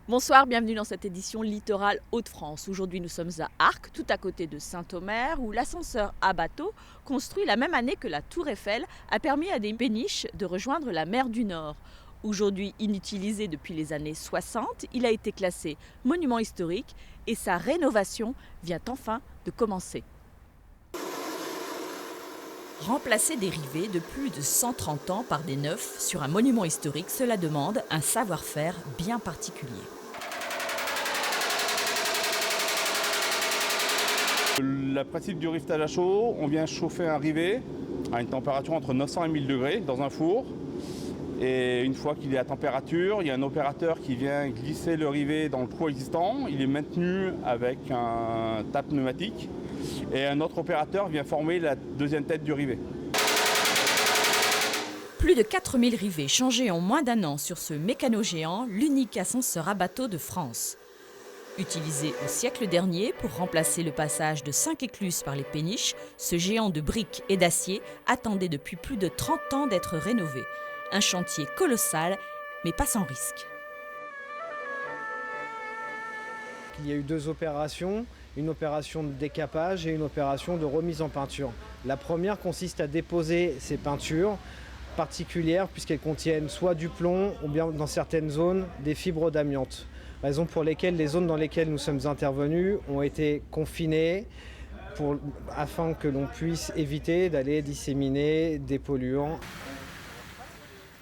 Bonsoir, bienvenue dans cette édition Littoral Hauts-de-France. Aujourd'hui, nous sommes à Arques, tout à côté de Saint-Omer, où l'ascenseur à bateau, construit la même année que la Tour Eiffel, a permis à des péniches de rejoindre la mer du Nord. Aujourd'hui inutilisé depuis les années 60, il a été classé monument historique et sa rénovation vient enfin de commencer. Remplacer des rivets de plus de 130 ans par des neufs sur un monument historique, cela demande un savoir-faire bien particulier. Le principe du rivetage à chaud, on vient chauffer un rivet à une température entre 900 et 1000 degrés dans un four. Et une fois qu'il est à température, il y a un opérateur qui vient glisser le rivet dans le trou existant. Il est maintenu avec un tape pneumatique. Et un autre opérateur vient former la deuxième tête du rivet. Plus de 4000 rivets changés en moins d'un an sur ce mécano géant, l'unique ascenseur à bateau de France. Utilisé au siècle dernier pour remplacer le passage de 5 écluses par les péniches, ce géant de briques et d'acier attendait depuis plus de 30 ans d'être rénové. Un chantier colossal, mais pas sans risque. Il y a eu deux opérations, une opération de décapage et une opération de remise en peinture. La première consiste à déposer ces peintures particulières puisqu'elles contiennent soit du plomb ou bien dans certaines zones des fibres d'amiante. Raison pour lesquelles les zones dans lesquelles nous sommes intervenus ont été confinées afin que l'on puisse éviter d'aller disséminer des polluants.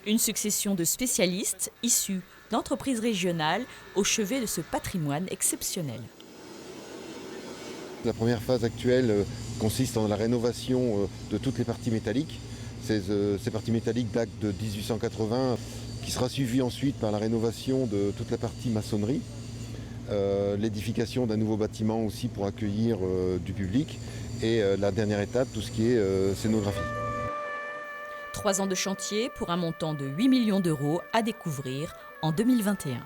Une succession de spécialistes issus d'entreprises régionales au chevet de ce patrimoine exceptionnel. La première phase actuelle consiste en la rénovation de toutes les parties métalliques. Ces parties métalliques datent de 1880, qui sera suivie ensuite par la rénovation de toute la partie maçonnerie, l'édification d'un nouveau bâtiment aussi pour accueillir du public et la dernière étape, tout ce qui est scénographie. 3 ans de chantier pour un montant de 8 millions d'euros à découvrir en 2021.